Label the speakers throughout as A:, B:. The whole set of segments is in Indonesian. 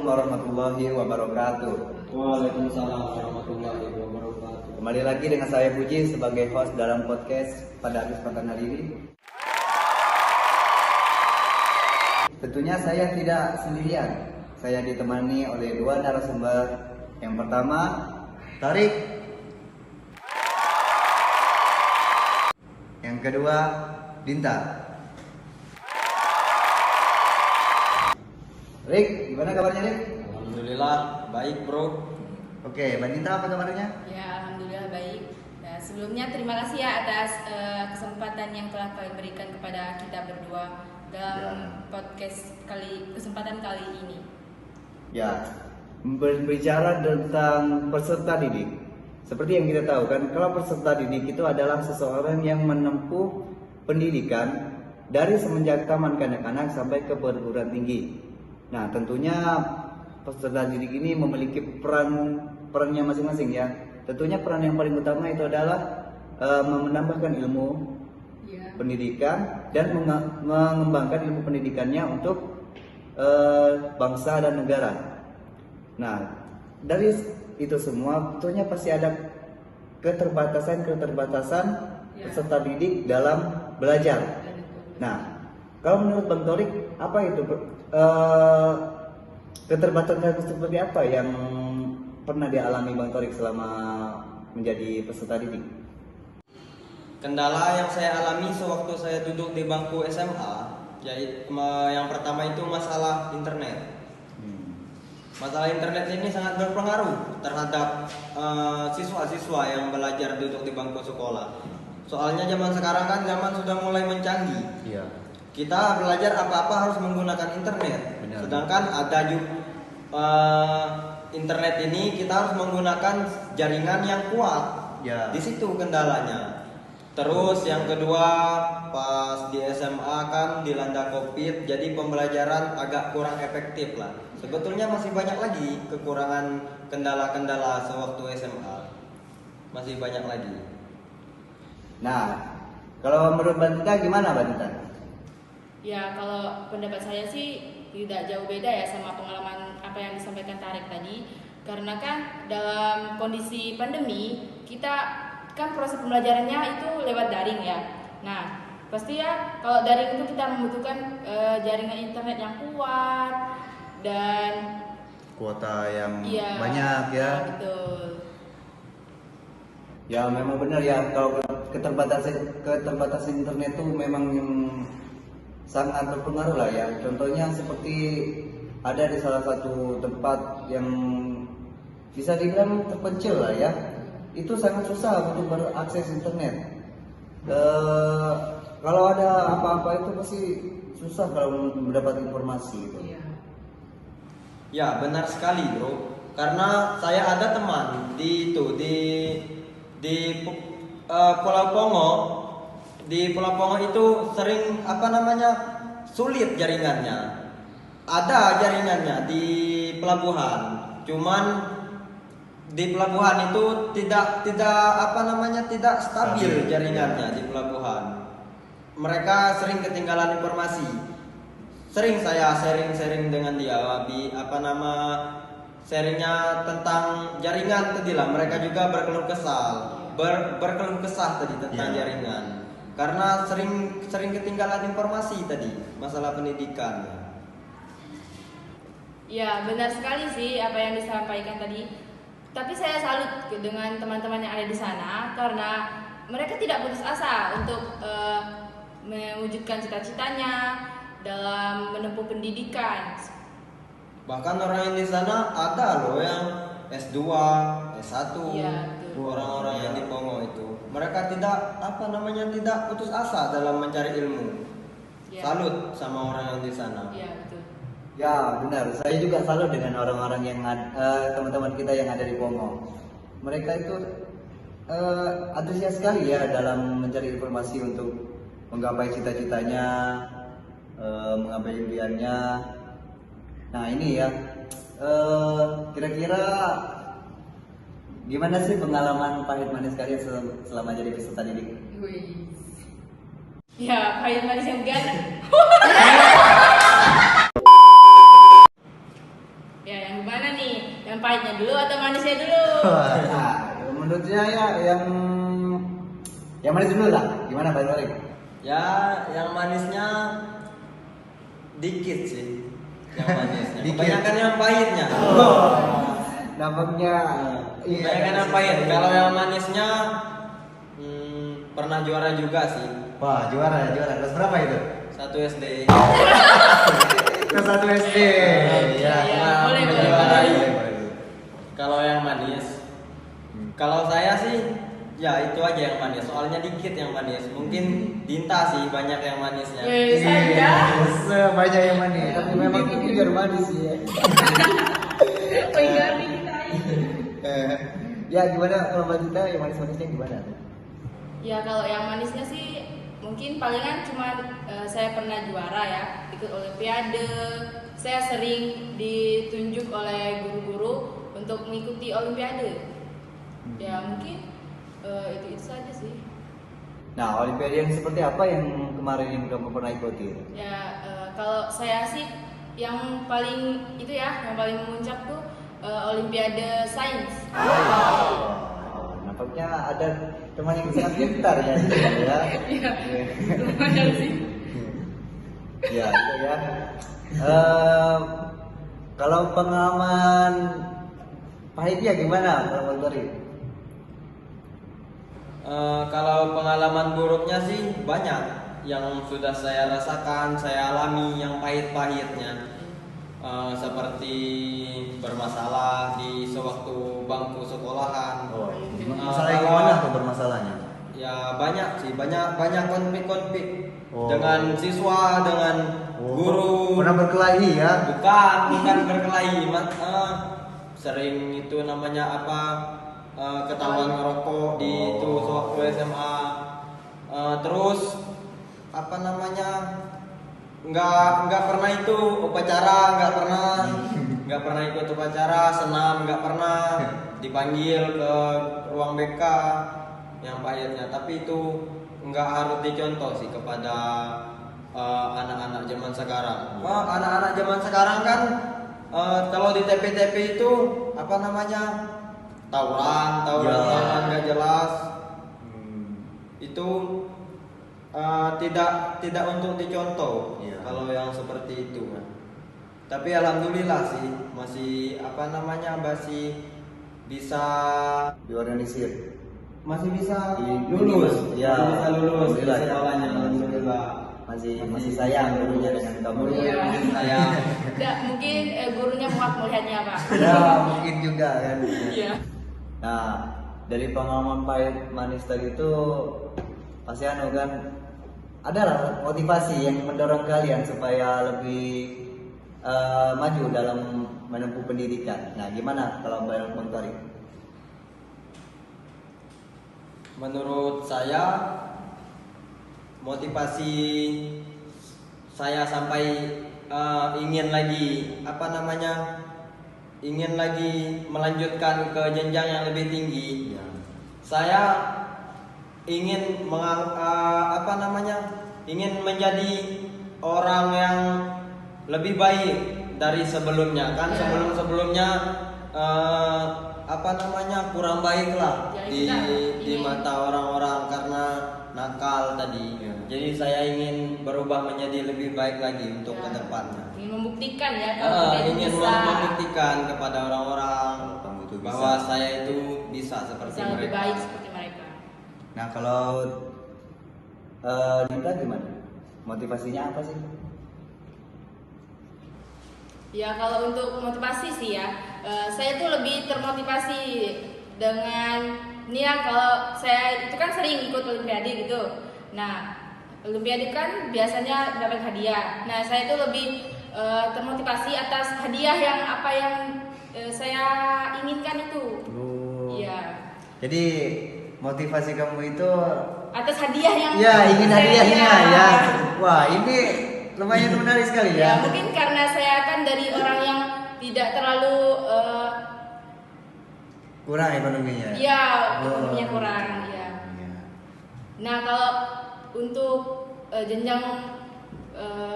A: Assalamualaikum warahmatullahi wabarakatuh.
B: Waalaikumsalam warahmatullahi wabarakatuh.
A: Kembali lagi dengan saya Puji sebagai host dalam podcast pada kesempatan hari ini. Tentunya saya tidak sendirian. Saya ditemani oleh dua narasumber. Yang pertama, Tarik. Yang kedua, Dinta. Rik, gimana kabarnya Rik?
B: Alhamdulillah baik bro.
A: Oke, Mbak Dinta apa kabarnya?
C: Ya, alhamdulillah baik. Nah, sebelumnya terima kasih ya atas kesempatan yang telah kalian berikan kepada kita berdua dalam podcast kesempatan kali ini.
A: Ya, berbicara tentang peserta didik. Seperti yang kita tahu kan, kalau peserta didik itu adalah seseorang yang menempuh pendidikan dari semenjak taman kanak-kanak sampai ke perguruan tinggi. Nah, tentunya peserta didik ini memiliki perannya masing-masing ya. Tentunya peran yang paling utama itu adalah menambahkan ilmu pendidikan dan mengembangkan ilmu pendidikannya untuk bangsa dan negara. Nah, dari itu semua tentunya pasti ada keterbatasan peserta didik dalam belajar. Nah, kalau menurut Bang Torik, apa itu keterbatasan seperti apa yang pernah dialami Bang Torik selama menjadi peserta didik?
B: Kendala yang saya alami sewaktu saya duduk di bangku SMA, yaitu yang pertama itu masalah internet. Masalah internet ini sangat berpengaruh terhadap siswa-siswa yang belajar duduk di bangku sekolah. Soalnya zaman sekarang kan zaman sudah mulai mencanggih.
A: Iya.
B: Kita belajar apa-apa harus menggunakan internet.
A: Benar.
B: Sedangkan ada juga internet ini kita harus menggunakan jaringan yang kuat.
A: Ya.
B: Di situ kendalanya. Terus yang kedua, pas di SMA kan dilanda COVID, jadi pembelajaran agak kurang efektif lah. Sebetulnya masih banyak lagi kekurangan kendala-kendala sewaktu SMA. Masih banyak lagi.
A: Nah, kalau menurut Mbak Dinta gimana Mbak Dinta?
C: Ya, kalau pendapat saya sih tidak jauh beda ya sama pengalaman apa yang disampaikan Tarik tadi. Karena kan dalam kondisi pandemi, kita kan proses pembelajarannya itu lewat daring ya. Nah, pasti ya kalau daring itu kita membutuhkan jaringan internet yang kuat dan
A: Kuota yang
C: iya,
A: banyak ya.
C: Betul.
A: Ya memang benar ya, kalau keterbatasan internet itu memang sangat berpengaruh lah ya. Contohnya seperti ada di salah satu tempat yang bisa dibilang terpencil lah ya. Itu sangat susah untuk berakses internet. Kalau ada apa-apa itu pasti susah kalau mendapat informasi itu.
C: Iya.
B: Ya benar sekali bro. Karena saya ada teman di Pulau Pongo. Di Pulau Pongo itu sering sulit jaringannya. Ada jaringannya di pelabuhan. Cuman di pelabuhan itu tidak stabil jaringannya di pelabuhan. Mereka sering ketinggalan informasi. Sering saya sharing dengan dia sharingnya tentang jaringan tadi lah. Mereka juga berkeluh kesah tadi tentang jaringan. Karena sering ketinggalan informasi tadi masalah pendidikan.
C: Ya, benar sekali sih apa yang disampaikan tadi. Tapi saya salut dengan teman-teman yang ada di sana karena mereka tidak putus asa untuk mewujudkan cita-citanya dalam menempuh pendidikan.
B: Bahkan orang yang di sana ada loh yang S2, S1.
C: Iya, betul.
B: Orang-orang yang di Pongo itu. Mereka tidak putus asa dalam mencari ilmu.
C: Ya.
B: Salut sama orang yang di sana.
C: Iya, betul.
A: Ya benar, saya juga salut dengan orang-orang yang teman-teman kita yang ada di Pongo. Mereka itu antusias sekali ya dalam mencari informasi untuk menggapai cita-citanya, menggapai impiannya. Nah ini ya, kira-kira gimana sih pengalaman pahit manis kalian selama jadi peserta didik?
C: Wih. Ya, pahit manis yang gana. Ya, Yang pahitnya dulu atau manisnya dulu?
A: Nah, menurut saya yang manis dulu lah. Gimana Pak Torik?
B: Ya, yang manisnya dikit sih. Yang manisnya.
A: Dikit.
B: Kebanyakan yang pahitnya.
A: Nampaknya
B: Kebanyakan yang pahit. Kalau yang manisnya pernah juara juga sih.
A: Wah, juara. Kelas berapa itu?
B: 1 SD.
A: Kelas 1 SD.
C: Ya, boleh.
B: Kalau yang manis, kalau saya sih ya itu aja yang manis. Soalnya dikit yang manis. Mungkin Dinta sih banyak yang manisnya.
C: Saya.
A: Banyak yang manis, tapi memang ini biar manis ya.
C: Penggari kita.
A: Ya gimana kalau Mbak Dita yang manis-manisnya gimana?
C: Ya kalau yang manisnya sih mungkin palingan cuma saya pernah juara ya, ikut olimpiade. Saya sering ditunjuk oleh guru-guru untuk mengikuti olimpiade. Ya mungkin itu saja sih.
A: Nah, olimpiade yang seperti apa yang kemarin yang kamu pernah ikuti?
C: Ya kalau saya sih yang paling itu ya, yang paling memuncak tuh olimpiade sains.
A: Oh, nampaknya ada teman yang sangat pintar ya.
C: Iya, lumayan sih.
A: Ya, itu ya. Kalau pengalaman pahitnya gimana kalau Bang Tori?
B: Kalau pengalaman buruknya sih banyak yang sudah saya rasakan, saya alami yang pahit-pahitnya. Seperti bermasalah di sewaktu bangku sekolahan.
A: Masalahnya
B: kalau-
A: gimana tuh bermasalahnya?
B: Ya banyak sih, banyak konflik-konflik
A: Oh.
B: dengan siswa, dengan guru.
A: Pernah berkelahi ya?
B: Bukan berkelahi, sering itu namanya apa? Ketahuan ngerokok di itu sewaktu SMA. Terus apa namanya? Nggak pernah itu upacara, nggak pernah ikut upacara, senam nggak pernah, dipanggil ke ruang BK yang pahitnya. Tapi itu nggak harus dicontoh sih kepada anak-anak zaman sekarang. Anak-anak zaman sekarang kan kalau di TP-TP itu apa namanya tawuran nggak jelas. Itu tidak untuk dicontoh.
A: Iya.
B: Kalau yang seperti itu kan. Tapi alhamdulillah sih masih masih bisa
A: Diorganisir.
B: masih bisa
A: Lulus.
B: lulus.
A: Ya.
B: Masih bisa lulus di
A: Alhamdulillah, ya.
B: sekolahnya, alhamdulillah.
A: Masih sayang gurunya dengan kamu.
C: Iya.
B: Saya
C: Nggak, mungkin gurunya muak melihatnya Pak.
A: Ya, mungkin juga kan.
C: Iya.
A: Nah, dari pengalaman pahit manis tadi itu pasti kan adalah motivasi yang mendorong kalian supaya lebih maju dalam menempuh pendidikan. Nah, gimana kalau Bang Tori?
B: menurut saya motivasi saya sampai ingin lagi melanjutkan ke jenjang yang lebih tinggi. Saya ingin ingin menjadi orang yang lebih baik dari sebelumnya kan. Sebelumnya kurang baik lah di mata orang-orang karena nakal tadi. Jadi saya ingin berubah menjadi lebih baik lagi untuk
C: Ya.
B: kedepannya.
C: Ingin membuktikan ya kalau kita
B: Ingin
C: bisa
B: membuktikan kepada orang-orang
A: Kamu itu bisa.
B: bahwa saya itu bisa seperti
C: bisa lebih
B: mereka.
C: baik seperti mereka.
A: Nah, kalau Dinda gimana? Motivasinya apa sih?
C: Ya kalau untuk motivasi sih ya, saya tuh lebih termotivasi dengan ini ya, kalau saya itu kan sering ikut olimpiade gitu. Nah, olimpiade kan biasanya dapat hadiah. Nah, saya tuh lebih termotivasi atas hadiah yang saya inginkan itu. Iya.
A: Jadi motivasi kamu itu
C: Atas hadiah yang
A: ingin
C: saya-
A: hadiahnya
C: iya.
A: ya. Wah, ini lumayan menarik sekali
C: Ya,
A: ya.
C: mungkin karena saya kan dari orang yang tidak terlalu
A: Kurang ekonominya.
C: ya ekonominya kurang ya. Nah, kalau untuk jenjang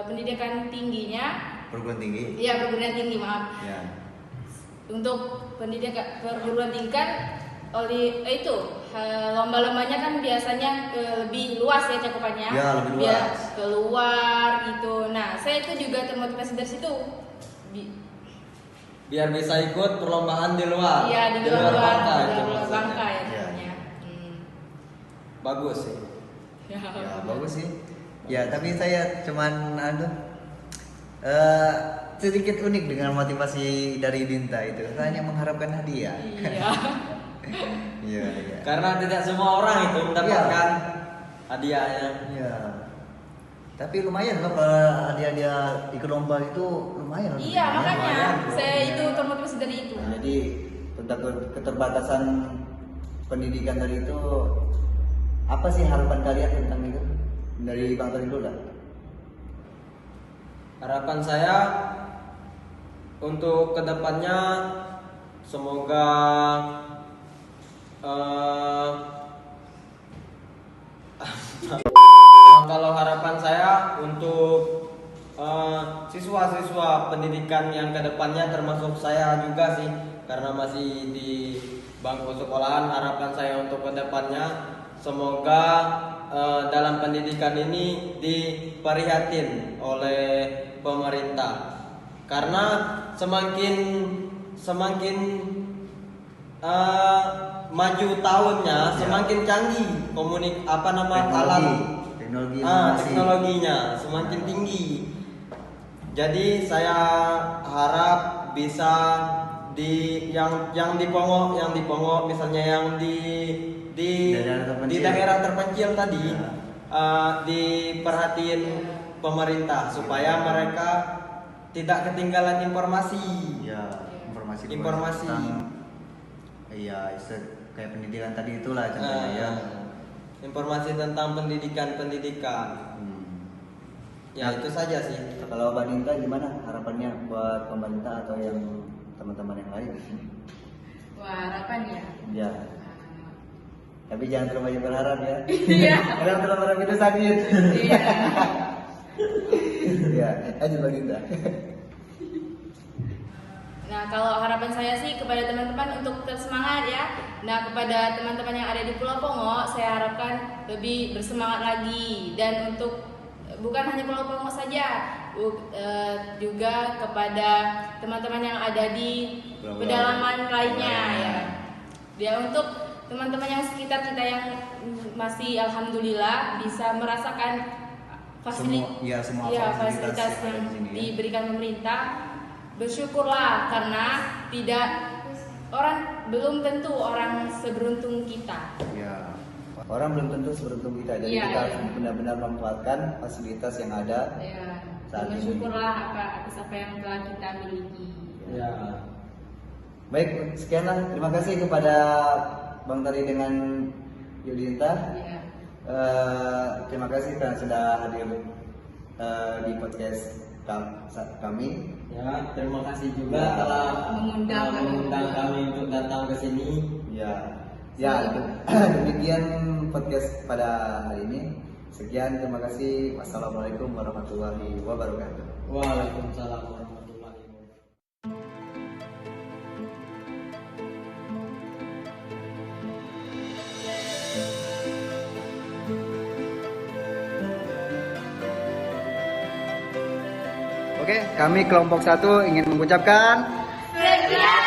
C: pendidikan tingginya,
A: Perguruan tinggi.
C: ya perguruan tinggi maaf.
A: Ya.
C: untuk pendidikan perguruan tingkat lomba-lombanya kan biasanya lebih luas ya cakupannya.
A: Ya, lebih luas.
C: Biar keluar gitu. Nah, saya itu juga termotivasi dari situ.
B: Biar bisa ikut perlombaan di luar.
C: Iya, di luar
B: bangka
C: di
B: itu
C: luar
B: maksudnya.
C: bangka ya
A: Iya.
C: namanya.
B: Bagus sih.
C: Ya.
A: Ya bagus sih. Ya tapi saya cuman sedikit unik dengan motivasi dari Dinta itu. Saya hanya mengharapkan hadiah.
C: Iya.
A: Iya, iya.
B: Karena tidak semua orang itu mendapatkan hadiahnya.
A: Iya. Tapi lumayan loh kalau hadiah-hadiah ikut lomba itu lumayan.
C: Iya, makanya
B: lumayan,
C: saya
A: Iya.
C: itu termotivasi dari itu.
A: Jadi tentang keterbatasan pendidikan tadi itu apa sih harapan kalian tentang itu dari Bang Tony dulu lah?
B: Harapan saya untuk kedepannya semoga kalau harapan saya untuk siswa-siswa pendidikan yang kedepannya termasuk saya juga sih, karena masih di bangku sekolahan, harapan saya untuk kedepannya semoga dalam pendidikan ini diperhatiin oleh pemerintah, karena semakin maju tahunnya semakin canggih teknologinya semakin tinggi. Jadi saya harap bisa yang di Pongo misalnya yang di daerah terpencil tadi diperhatiin pemerintah supaya mereka tidak ketinggalan informasi.
A: Ya,
B: Informasi.
A: Iya, kayak pendidikan tadi itulah contohnya ya.
B: Informasi tentang pendidikan. Ya itu saja sih.
A: Kalau Mbak Dinta gimana harapannya buat pemerintah atau yang teman-teman yang lain?
C: Wah, harapan ya.
A: Ya. Tapi jangan terlalu banyak berharap ya.
C: Iya.
A: Karena terlalu berharap itu sakit.
C: Iya.
A: Ya, aja Mbak Dinta.
C: Nah, kalau harapan saya sih kepada teman-teman untuk tetap semangat ya. Nah, kepada teman-teman yang ada di Pulau Pongo, saya harapkan lebih bersemangat lagi, dan untuk bukan hanya Pulau Pongo saja, juga kepada teman-teman yang ada di pedalaman lainnya ya. Ya, untuk teman-teman yang sekitar kita yang masih alhamdulillah bisa merasakan fasilitas
A: semua
C: fasilitas yang
A: ada di sini, ya.
C: diberikan pemerintah, bersyukurlah, karena belum tentu orang seberuntung kita.
A: Ya. Orang belum tentu seberuntung kita, jadi
C: Iya,
A: kita harus
C: iya.
A: benar-benar memanfaatkan fasilitas yang ada.
C: Ya,
A: Saat ini.
C: bersyukurlah atas apa yang telah kita miliki.
B: Ya.
A: Baik, sekianlah. Terima kasih kepada Bang Tari dengan Yudinta.
C: Ya.
A: Terima kasih karena sudah hadir di podcast kami.
B: Ya, terima kasih juga
A: Ya.
B: telah
C: Mengundang
B: kami untuk datang ke sini.
A: Ya, demikian podcast pada hari ini. Sekian, terima kasih. Wassalamualaikum warahmatullahi wabarakatuh.
B: Waalaikumsalam warahmatullahi wabarakatuh.
A: Oke, kami kelompok 1 ingin mengucapkan
C: Sekian.